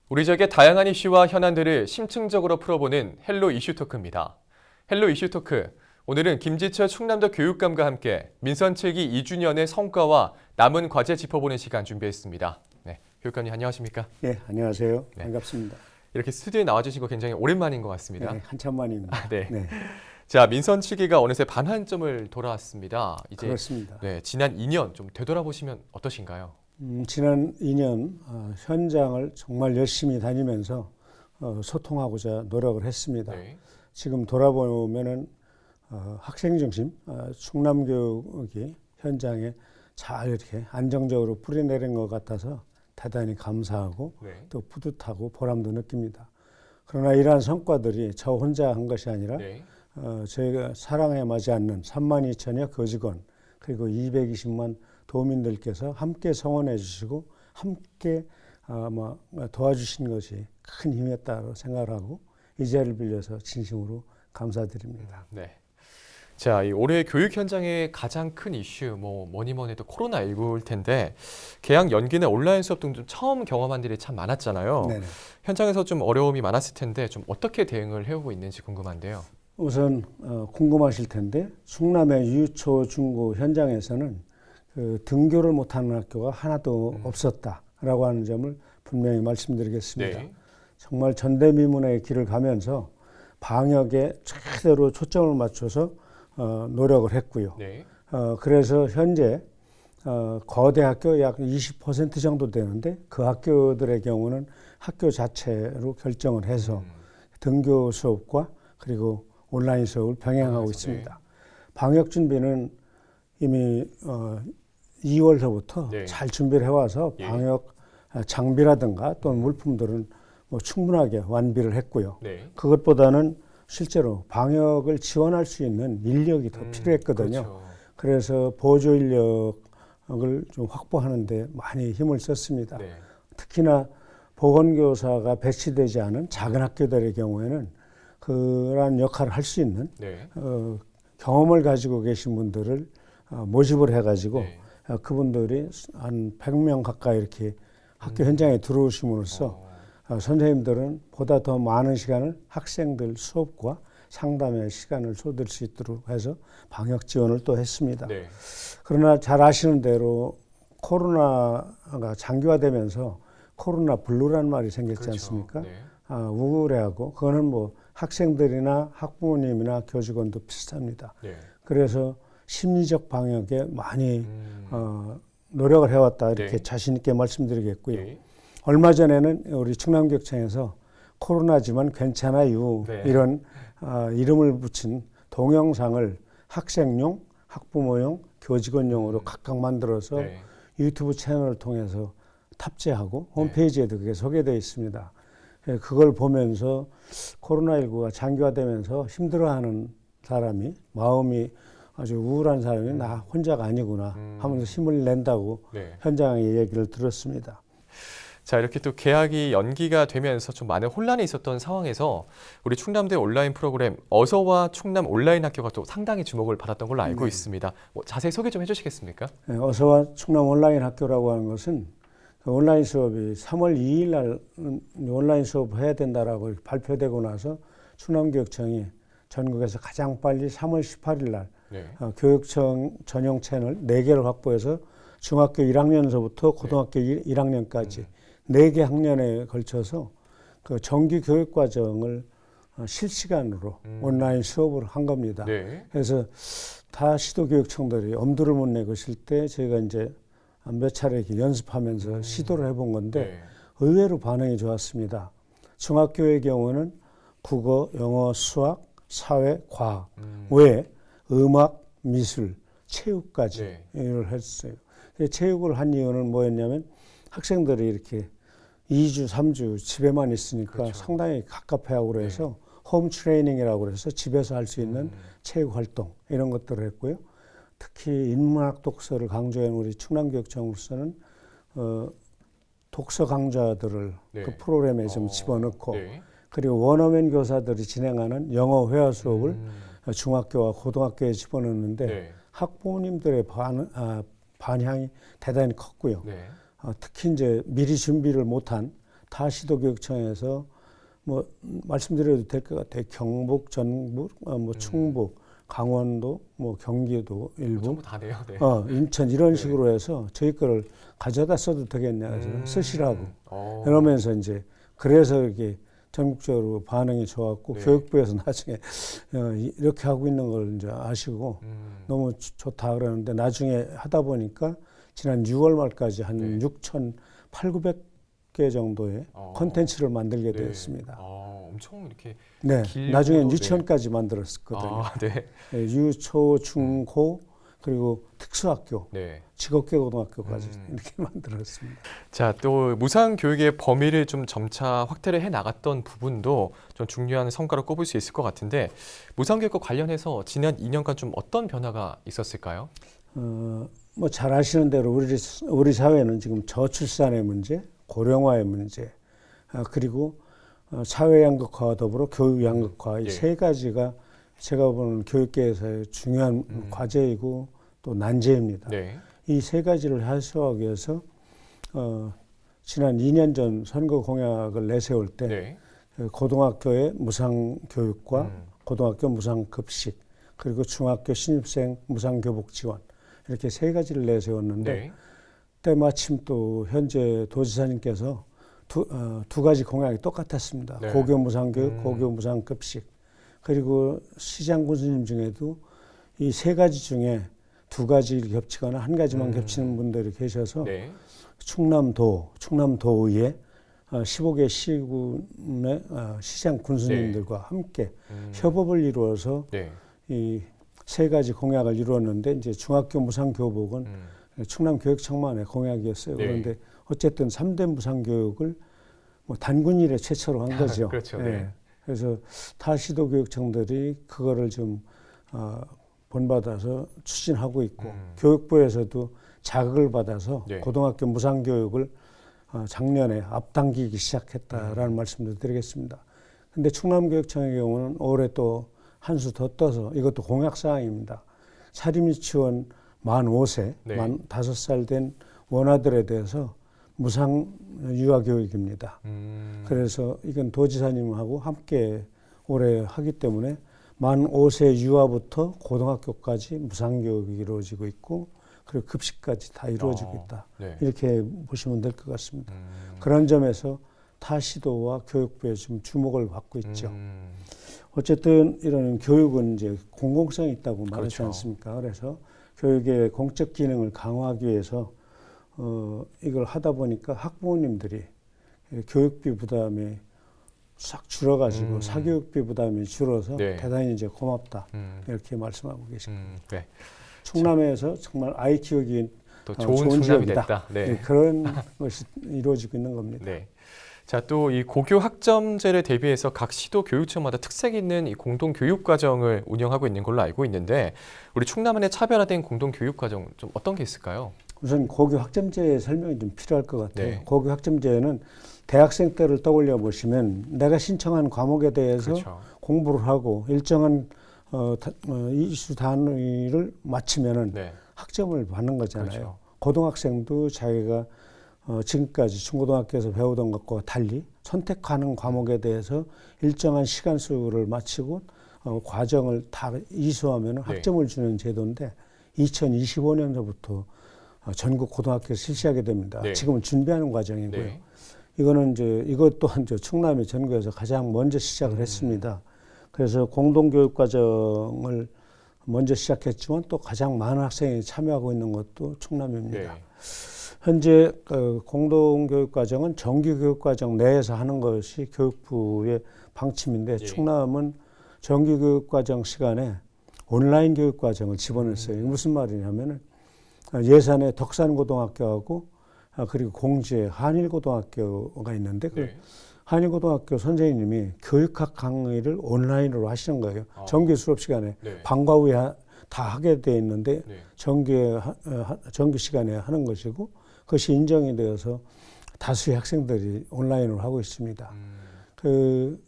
우리 지역의 다양한 이슈와 현안들을 심층적으로 풀어보는 헬로 이슈 토크입니다. 헬로 이슈 토크. 오늘은 김지철 충남도 교육감과 함께 민선 7기 2주년의 성과와 남은 과제 짚어보는 시간 준비했습니다. 네, 교육감님 안녕하십니까? 네, 안녕하세요. 네. 반갑습니다. 이렇게 스튜디오에 나와주신 거 굉장히 오랜만인 것 같습니다. 네, 한참 만입니다. 네. 네, 자, 민선 7기가 어느새 반환점을 돌아왔습니다. 이제 그렇습니다. 네, 지난 2년 좀 되돌아보시면 어떠신가요? 지난 2년 현장을 정말 열심히 다니면서 소통하고자 노력을 했습니다. 네. 지금 돌아보면은 학생 중심 충남교육이 현장에 잘 이렇게 안정적으로 뿌리내린 것 같아서 대단히 감사하고 네. 또 뿌듯하고 보람도 느낍니다. 그러나 이러한 성과들이 저 혼자 한 것이 아니라 네. 저희가 사랑에 맞지 않는 3만 2천여 교직원 그리고 220만 도민들께서 함께 성원해 주시고 함께 도와주신 것이 큰 힘이었다고 생각하고 이 자리를 빌려서 진심으로 감사드립니다. 네. 자, 이 올해 교육 현장의 가장 큰 이슈, 뭐니 해도 코로나19일 텐데, 개학 연기나 온라인 수업 등 좀 처음 경험한 일이 참 많았잖아요. 네네. 현장에서 좀 어려움이 많았을 텐데, 좀 어떻게 대응을 해오고 있는지 궁금한데요. 우선 궁금하실 텐데 충남의 유초 중고 현장에서는 그 등교를 못하는 학교가 하나도 없었다라고 하는 점을 분명히 말씀드리겠습니다. 네. 정말 전대미문의 길을 가면서 방역에 최대로 초점을 맞춰서 노력을 했고요. 네. 그래서 현재 거대 학교 약 20% 정도 되는데 그 학교들의 경우는 학교 자체로 결정을 해서 등교 수업과 그리고 온라인 수업을 병행하고 있습니다. 방역 준비는 이미 2월서부터 네. 잘 준비를 해와서 방역 장비라든가 또는 물품들은 충분하게 완비를 했고요. 네. 그것보다는 실제로 방역을 지원할 수 있는 인력이 더 필요했거든요. 그렇죠. 그래서 보조 인력을 좀 확보하는 데 많이 힘을 썼습니다. 네. 특히나 보건교사가 배치되지 않은 작은 학교들의 경우에는 그러한 역할을 할 수 있는 네. 경험을 가지고 계신 분들을 모집을 해가지고 네. 그분들이 한 100명 가까이 이렇게 학교 현장에 들어오심으로써 선생님들은 보다 더 많은 시간을 학생들 수업과 상담의 시간을 쏟을 수 있도록 해서 방역 지원을 또 했습니다. 네. 그러나 잘 아시는 대로 코로나가 장기화되면서 코로나 블루라는 말이 생겼지 그렇죠. 않습니까? 네. 우울해하고 그거는 뭐 학생들이나 학부모님이나 교직원도 비슷합니다. 네. 그래서 심리적 방역에 많이 노력을 해왔다 이렇게 네. 자신 있게 말씀드리겠고요. 네. 얼마 전에는 우리 충남교육청에서 코로나지만 괜찮아요 네. 이런 이름을 붙인 동영상을 학생용, 학부모용, 교직원용으로 각각 만들어서 네. 유튜브 채널을 통해서 탑재하고 홈페이지에도 그게 소개되어 있습니다. 그걸 보면서 코로나19가 장기화되면서 힘들어하는 사람이 마음이 아주 우울한 사람이 나 혼자가 아니구나 하면서 힘을 낸다고 네. 현장의 얘기를 들었습니다. 자, 이렇게 또 개학이 연기가 되면서 좀 많은 혼란이 있었던 상황에서 우리 충남대 온라인 프로그램 어서와 충남 온라인 학교가 또 상당히 주목을 받았던 걸로 알고 있습니다. 자세히 소개 좀 해주시겠습니까? 네, 어서와 충남 온라인 학교라고 하는 것은 그 온라인 수업이 3월 2일 날 온라인 수업을 해야 된다라고 발표되고 나서 충남교육청이 전국에서 가장 빨리 3월 18일 날 네. 교육청 전용 채널 4개를 확보해서 중학교 1학년서부터 고등학교 1학년까지 4개 학년에 걸쳐서 그 정규 교육 과정을 실시간으로 온라인 수업을 한 겁니다. 네. 그래서 다 시도교육청들이 엄두를 못 내고 있을 때 저희가 이제 몇 차례 이렇게 연습하면서 시도를 해본 건데 네. 의외로 반응이 좋았습니다. 중학교의 경우는 국어, 영어, 수학, 사회, 과학 외에 음악, 미술, 체육까지 네. 를 했어요. 체육을 한 이유는 뭐였냐면 학생들이 이렇게 2주, 3주 집에만 있으니까 그렇죠. 상당히 갑갑해하고 그래서 홈 트레이닝이라고 그래서 집에서 할 수 있는 체육 활동 이런 것들을 했고요. 특히 인문학 독서를 강조한 우리 충남교육청으로서는 독서 강좌들을 네. 그 프로그램에 좀 집어넣고 네. 그리고 원어민 교사들이 진행하는 영어 회화 수업을 중학교와 고등학교에 집어넣는데 네. 학부모님들의 반향이 대단히 컸고요. 네. 특히 이제 미리 준비를 못한 타시도교육청에서 뭐 말씀드려도 될 것 같아요. 경북, 전북, 뭐 충북, 강원도, 뭐 경기도 일부, 전부 다네요. 네. 인천 이런 네. 식으로 해서 저희 거를 가져다 써도 되겠냐 해서 쓰시라고 어. 그러면서 이제 그래서 이게 전국적으로 반응이 좋았고 네. 교육부에서 나중에 이렇게 하고 있는 걸 이제 아시고 너무 좋다 그러는데 나중에 하다 보니까 지난 6월 말까지 한 네. 6,800개 정도의 콘텐츠를 만들게 네. 되었습니다. 엄청 이렇게 네, 길고도, 나중엔 네. 유치원까지 만들었거든요. 네. 네, 유, 초, 중, 고 그리고 특수학교, 네. 직업계고등학교까지 이렇게 만들었습니다. 자, 또 무상 교육의 범위를 좀 점차 확대를 해 나갔던 부분도 좀 중요한 성과로 꼽을 수 있을 것 같은데 무상 교육과 관련해서 지난 2년간 좀 어떤 변화가 있었을까요? 뭐 잘 아시는 대로 우리 사회는 지금 저출산의 문제, 고령화의 문제, 그리고 사회 양극화와 더불어 교육 양극화 이 세 가지가 제가 보는 교육계에서의 중요한 과제이고 또 난제입니다. 네. 이 세 가지를 해소하기 위해서 지난 2년 전 선거 공약을 내세울 때 네. 고등학교의 무상 교육과 고등학교 무상 급식 그리고 중학교 신입생 무상 교복 지원 이렇게 세 가지를 내세웠는데 네. 때마침 또 현재 도지사님께서 두 가지 공약이 똑같았습니다. 네. 고교 무상 교육, 고교 무상 급식 그리고 시장 군수님 중에도 이 세 가지 중에 두 가지 겹치거나 한 가지만 겹치는 분들이 계셔서 네. 충남도의회 15개 시군의 시장 군수님들과 함께 협업을 이루어서 네. 이 세 가지 공약을 이루었는데 이제 중학교 무상 교복은 충남교육청만의 공약이었어요. 네. 그런데 어쨌든 3대 무상 교육을 뭐 단군 이래 최초로 한 거죠. 그렇죠. 네. 네. 그래서 타시도 교육청들이 그거를 좀 본받아서 추진하고 있고 교육부에서도 자극을 받아서 네. 고등학교 무상 교육을 작년에 앞당기기 시작했다라는 말씀도 드리겠습니다. 근데 충남교육청의 경우는 올해 또 한 수 더 떠서 이것도 공약사항입니다. 사립유치원 만 5세, 네. 만 5살 된 원아들에 대해서 무상 유아교육입니다. 그래서 이건 도지사님하고 함께 올해 하기 때문에 만 5세 유아부터 고등학교까지 무상교육이 이루어지고 있고 그리고 급식까지 다 이루어지고 있다. 네. 이렇게 보시면 될 것 같습니다. 그런 점에서 타시도와 교육부에 좀 주목을 받고 있죠. 어쨌든 이런 교육은 이제 공공성이 있다고 말하지 그렇죠. 않습니까? 그래서 교육의 공적 기능을 강화하기 위해서 이걸 하다 보니까 학부모님들이 교육비 부담이 싹 줄어가지고 사교육비 부담이 줄어서 네. 대단히 이제 고맙다 이렇게 말씀하고 계십니다. 네. 충남에서 정말 아이 키우기 또 좋은 충남이 지역이다. 됐다. 네. 네, 그런 것이 이루어지고 있는 겁니다. 네. 자, 또 이 고교 학점제를 대비해서 각 시도 교육청마다 특색 있는 이 공동 교육 과정을 운영하고 있는 걸로 알고 있는데 우리 충남안의 차별화된 공동 교육 과정 좀 어떤 게 있을까요? 우선 고교 학점제의 설명이 좀 필요할 것 같아요. 네. 고교 학점제는 대학생 때를 떠올려 보시면 내가 신청한 과목에 대해서 그렇죠. 공부를 하고 일정한 이수 단위를 마치면은 네. 학점을 받는 거잖아요. 그렇죠. 고등학생도 자기가 지금까지 중고등학교에서 배우던 것과 달리 선택하는 과목에 대해서 일정한 시간 수를 마치고 과정을 다 이수하면 학점을 주는 제도인데 2025년서부터 전국 고등학교에 실시하게 됩니다. 네. 지금은 준비하는 과정이고요. 네. 이거는 이제 이것 또한 충남이 전국에서 가장 먼저 시작을 했습니다. 그래서 공동교육 과정을 먼저 시작했지만 또 가장 많은 학생이 참여하고 있는 것도 충남입니다. 네. 현재 공동교육과정은 정규교육과정 내에서 하는 것이 교육부의 방침인데 충남은 정규교육과정 시간에 온라인 교육과정을 집어넣었어요. 무슨 말이냐면은 예산에 덕산고등학교하고 그리고 공주에 한일고등학교가 있는데 그 한일고등학교 선생님이 교육학 강의를 온라인으로 하시는 거예요. 정규 수업 시간에 방과 후에 다 하게 돼 있는데 정규 시간에 하는 것이고 그것이 인정이 되어서 다수의 학생들이 온라인으로 하고 있습니다.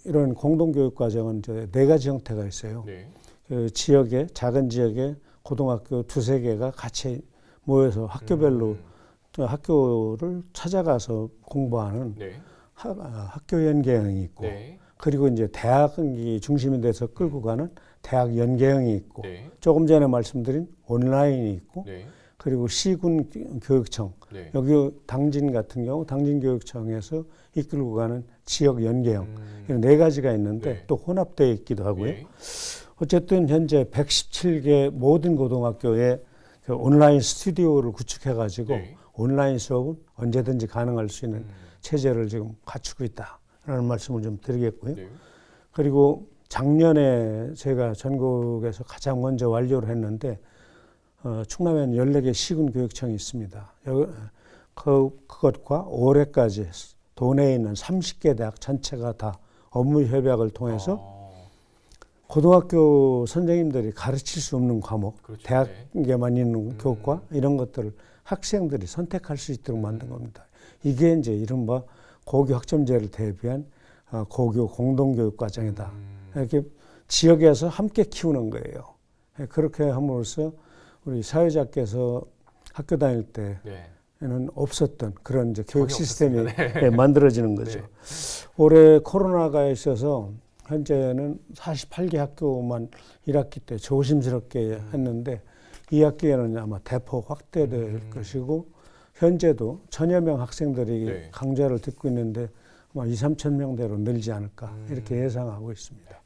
이런 공동교육 과정은 네 가지 형태가 있어요. 그 지역에 작은 지역에 고등학교 두세 개가 같이 모여서 학교별로 학교를 찾아가서 공부하는 학교 연계형이 있고 네. 그리고 이제 대학이 중심이 돼서 끌고 가는 대학 연계형이 있고 네. 조금 전에 말씀드린 온라인이 있고 네. 그리고 시군 교육청 네. 여기 당진 같은 경우 당진교육청에서 이끌고 가는 지역 연계형 이런 4가지가 있는데 네. 또 혼합되어 있기도 하고요. 예. 어쨌든 현재 117개 모든 고등학교에 그 온라인 스튜디오를 구축해가지고 네. 온라인 수업은 언제든지 가능할 수 있는 체제를 지금 갖추고 있다라는 말씀을 좀 드리겠고요. 네. 그리고 작년에 제가 전국에서 가장 먼저 완료를 했는데 충남에는 14개 시군교육청이 있습니다. 그것과 올해까지 도내에 있는 30개 대학 전체가 다 업무 협약을 통해서 고등학교 선생님들이 가르칠 수 없는 과목, 그렇죠. 대학에만 있는 교과 이런 것들을 학생들이 선택할 수 있도록 만든 겁니다. 이게 이제 이른바 고교 학점제를 대비한 고교 공동교육 과정이다. 이렇게 지역에서 함께 키우는 거예요. 그렇게 함으로써 우리 사회자께서 학교 다닐 때는 없었던 그런 이제 교육 시스템이 만들어지는 거죠. 네. 올해 코로나가 있어서 현재는 48개 학교만 1학기 때 조심스럽게 했는데 2학기에는 아마 대폭 확대될 것이고 현재도 천여 명 학생들이 네. 강좌를 듣고 있는데 아마 2, 3천 명대로 늘지 않을까 이렇게 예상하고 있습니다.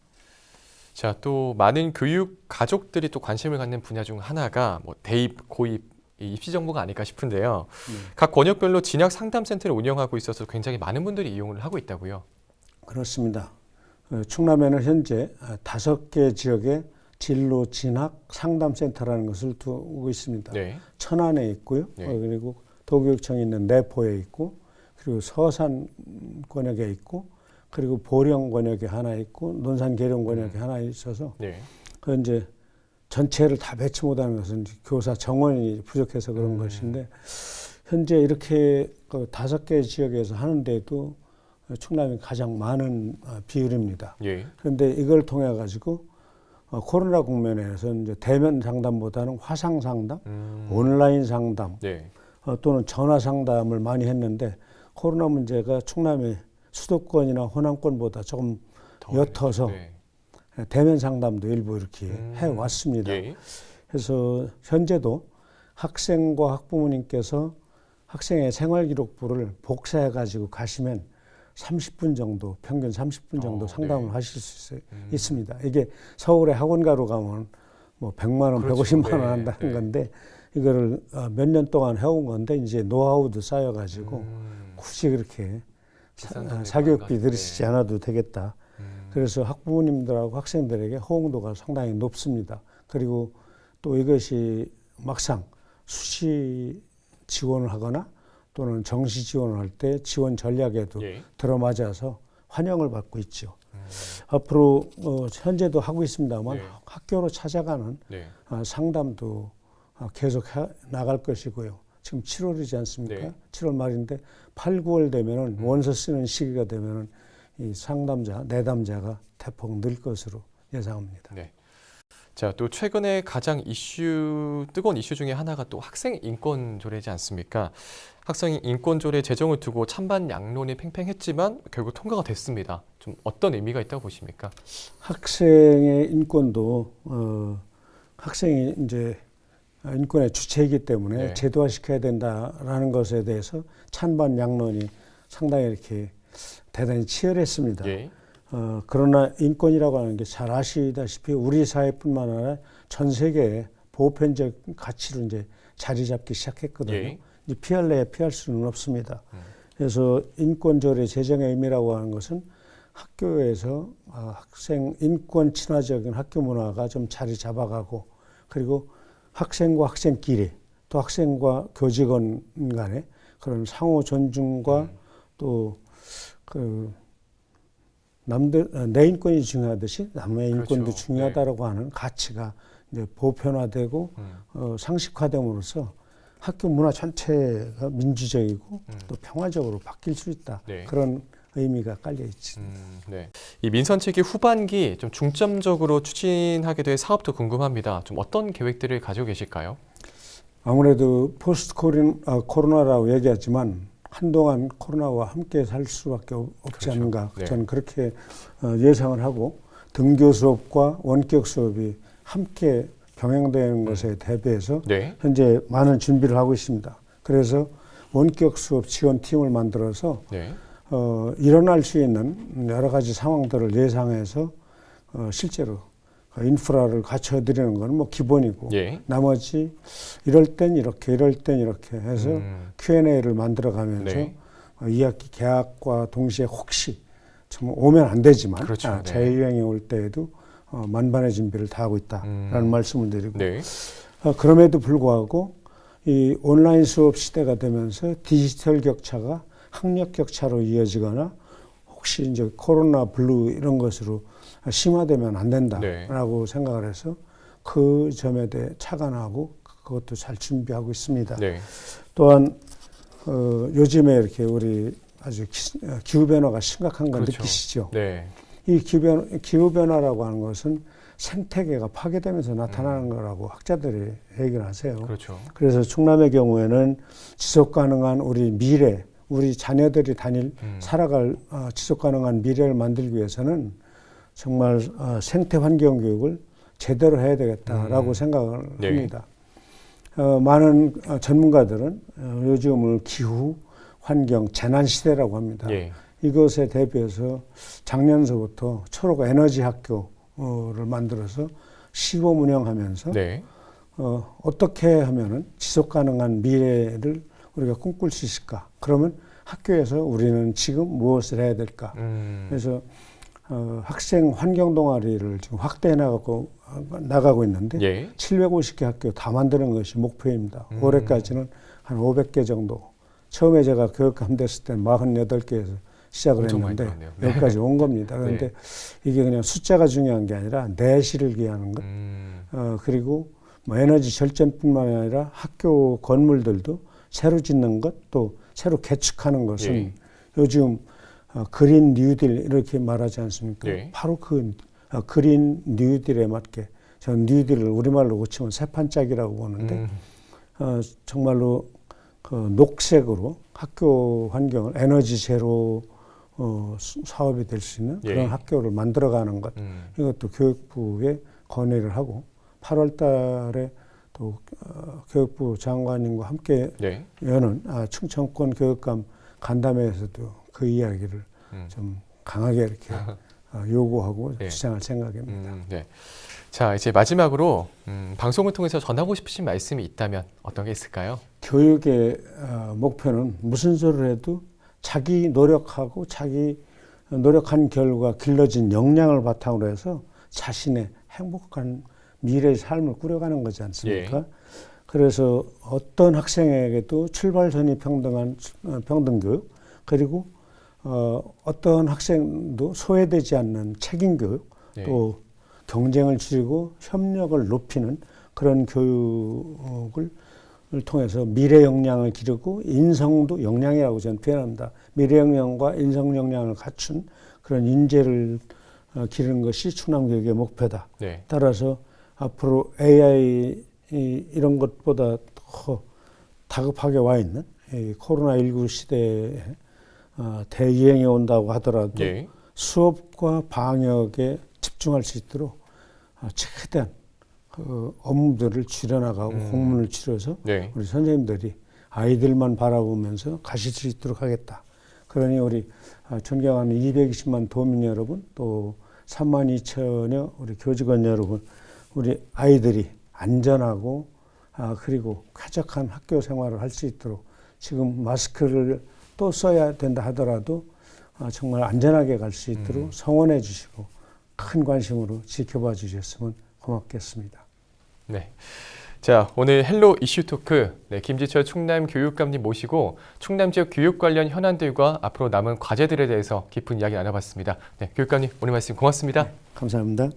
자, 또 많은 교육 가족들이 또 관심을 갖는 분야 중 하나가 뭐 대입, 고입, 입시 정보가 아닐까 싶은데요. 각 권역별로 진학 상담센터를 운영하고 있어서 굉장히 많은 분들이 이용을 하고 있다고요. 그렇습니다. 충남에는 현재 5개 지역에 진로 진학 상담센터라는 것을 두고 있습니다. 네. 천안에 있고요. 네. 그리고 도교육청이 있는 내포에 있고 그리고 서산 권역에 있고 그리고 보령 권역에 하나 있고 논산 계룡 권역에 하나 있어서 네. 그 이제 전체를 다 배치 못하는 것은 교사 정원이 부족해서 그런 것인데 현재 이렇게 그 5개 지역에서 하는데도 충남이 가장 많은 비율입니다. 예. 그런데 이걸 통해 가지고 코로나 국면에서 이제 대면 상담보다는 화상 상담, 온라인 상담 네. 또는 전화 상담을 많이 했는데 코로나 문제가 충남의 수도권이나 호남권보다 조금 옅어서 네. 대면 상담도 일부 이렇게 해왔습니다. 예. 그래서 현재도 학생과 학부모님께서 학생의 생활기록부를 복사해 가지고 가시면 30분 정도, 평균 30분 정도 상담을 네. 하실 수 있습니다. 이게 서울의 학원가로 가면 뭐 100만 원, 그렇죠. 150만 원 네. 한다는 네. 건데 이거를 몇 년 동안 해온 건데 이제 노하우도 쌓여가지고 굳이 그렇게 사교육비 들이시지 않아도 되겠다. 그래서 학부모님들하고 학생들에게 호응도가 상당히 높습니다. 그리고 또 이것이 막상 수시 지원을 하거나 또는 정시 지원을 할 때 지원 전략에도 예. 들어맞아서 환영을 받고 있죠. 앞으로 현재도 하고 있습니다만 네. 학교로 찾아가는 네. 상담도 계속 나갈 것이고요. 지금 7월이지 않습니까? 네. 7월 말인데 8, 9월 되면은 원서 쓰는 시기가 되면은 이 상담자, 내담자가 대폭 늘 것으로 예상합니다. 네. 자, 또 최근에 가장 뜨거운 이슈 중에 하나가 또 학생 인권 조례지 않습니까? 학생 인권 조례 제정을 두고 찬반 양론이 팽팽했지만 결국 통과가 됐습니다. 좀 어떤 의미가 있다고 보십니까? 학생의 인권도 학생이 이제 인권의 주체이기 때문에 네. 제도화시켜야 된다라는 것에 대해서 찬반 양론이 상당히 이렇게 대단히 치열했습니다. 예. 그러나 인권이라고 하는 게 잘 아시다시피 우리 사회뿐만 아니라 전 세계의 보편적 가치로 이제 자리 잡기 시작했거든요. 예. 이제 피할래야 피할 수는 없습니다. 그래서 인권조례 제정의 의미라고 하는 것은 학교에서 학생 인권 친화적인 학교 문화가 좀 자리 잡아가고 그리고 학생과 학생끼리 또 학생과 교직원 간의 그런 상호 존중과 또 그 내 인권이 중요하듯이 남의 인권도 그렇죠. 중요하다라고 하는 가치가 이제 보편화되고 상식화됨으로써 학교 문화 전체가 민주적이고 또 평화적으로 바뀔 수 있다. 네. 그런 의미가 깔려 있습니다. 네. 이 민선 측이 후반기 좀 중점적으로 추진하게 될 사업도 궁금합니다. 좀 어떤 계획들을 가지고 계실까요? 아무래도 포스트 코로나라고 얘기하지만 한동안 코로나와 함께 살 수밖에 없지 그렇죠. 않은가. 네. 저는 그렇게 예상을 하고 등교 수업과 원격 수업이 함께 병행되는 것에 대비해서 네. 현재 많은 준비를 하고 있습니다. 그래서 원격 수업 지원팀을 만들어서 네. 일어날 수 있는 여러 가지 상황들을 예상해서 실제로 인프라를 갖춰드리는 건 뭐 기본이고 예. 나머지 이럴 땐 이렇게 해서 Q&A를 만들어가면서 네. 2학기 개학과 동시에 혹시 참 오면 안 되지만 그렇죠. 네. 재유행이 올 때에도 만반의 준비를 다 하고 있다라는 말씀을 드리고 네. 그럼에도 불구하고 이 온라인 수업 시대가 되면서 디지털 격차가 학력 격차로 이어지거나 혹시 이제 코로나 블루 이런 것으로 심화되면 안 된다라고 생각을 해서 그 점에 대해 착안하고 그것도 잘 준비하고 있습니다. 네. 또한 요즘에 이렇게 우리 아주 기후 변화가 심각한 걸 그렇죠. 느끼시죠. 네. 이 기후 변화라고 하는 것은 생태계가 파괴되면서 나타나는 거라고 학자들이 얘기를 하세요. 그렇죠. 그래서 충남의 경우에는 지속 가능한 우리 미래, 우리 자녀들이 살아갈 지속 가능한 미래를 만들기 위해서는 정말 생태 환경 교육을 제대로 해야 되겠다라고 생각을 네. 합니다. 많은 전문가들은 요즘을 기후, 환경, 재난 시대라고 합니다. 예. 이것에 대비해서 작년서부터 초록 에너지 학교를 만들어서 시범 운영하면서 네. 어떻게 하면은 지속 가능한 미래를 우리가 꿈꿀 수 있을까? 그러면 학교에서 우리는 지금 무엇을 해야 될까? 그래서 학생 환경 동아리를 지금 확대해 나가고 있는데 예. 750개 학교 다 만드는 것이 목표입니다. 올해까지는 한 500개 정도. 처음에 제가 교육감 됐을 때는 48개에서 시작을 했는데 네. 여기까지 온 겁니다. 그런데 네. 이게 그냥 숫자가 중요한 게 아니라 내실을 기하는 것. 그리고 뭐 에너지 절전뿐만 아니라 학교 건물들도 새로 짓는 것, 또 새로 개축하는 것은 예. 요즘 그린 뉴딜 이렇게 말하지 않습니까? 예. 바로 그 그린 뉴딜에 맞게 저는 뉴딜을 우리말로 고치면 새판짝이라고 보는데 정말로 그 녹색으로 학교 환경을 에너지 제로 사업이 될 수 있는 그런 예. 학교를 만들어가는 것 이것도 교육부에 건의를 하고 8월 달에 또 교육부 장관님과 함께 네. 여는 충청권 교육감 간담회에서도 그 이야기를 좀 강하게 이렇게 요구하고 네. 주장할 생각입니다. 네. 자, 이제 마지막으로 방송을 통해서 전하고 싶으신 말씀이 있다면 어떤 게 있을까요? 교육의 목표는 무슨 소리를 해도 자기 노력하고 자기 노력한 결과 길러진 역량을 바탕으로 해서 자신의 행복한 미래의 삶을 꾸려가는 거지 않습니까? 예. 그래서 어떤 학생에게도 출발선이 평등한 평등교육 그리고 어떤 학생도 소외되지 않는 책임교육 네. 또 경쟁을 줄이고 협력을 높이는 그런 교육을 통해서 미래 역량을 기르고 인성도 역량이라고 저는 표현합니다. 미래 역량과 인성 역량을 갖춘 그런 인재를 기르는 것이 충남교육의 목표다. 네. 따라서 앞으로 AI 이런 것보다 더 다급하게 와 있는 이 코로나19 시대에 대유행이 온다고 하더라도 예. 수업과 방역에 집중할 수 있도록 최대한 그 업무들을 줄여나가고 공문을 줄여서 네. 우리 선생님들이 아이들만 바라보면서 가실 수 있도록 하겠다. 그러니 우리 존경하는 220만 도민 여러분 또 3만 2천여 우리 교직원 여러분 우리 아이들이 안전하고 그리고 쾌적한 학교 생활을 할 수 있도록 지금 마스크를 또 써야 된다 하더라도 정말 안전하게 갈 수 있도록 성원해 주시고 큰 관심으로 지켜봐 주셨으면 고맙겠습니다. 네. 자, 오늘 헬로 이슈 토크 김지철 충남 교육감님 모시고 충남 지역 교육 관련 현안들과 앞으로 남은 과제들에 대해서 깊은 이야기 나눠봤습니다. 네, 교육감님 오늘 말씀 고맙습니다. 네, 감사합니다.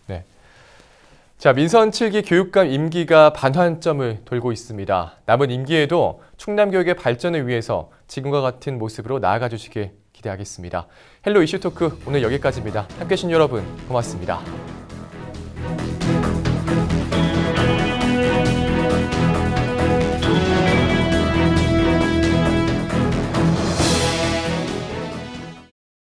네. 자, 민선 7기 교육감 임기가 반환점을 돌고 있습니다. 남은 임기에도 충남 교육의 발전을 위해서 지금과 같은 모습으로 나아가 주시길 기대하겠습니다. 헬로 이슈 토크 오늘 여기까지입니다. 함께해 주신 여러분 고맙습니다.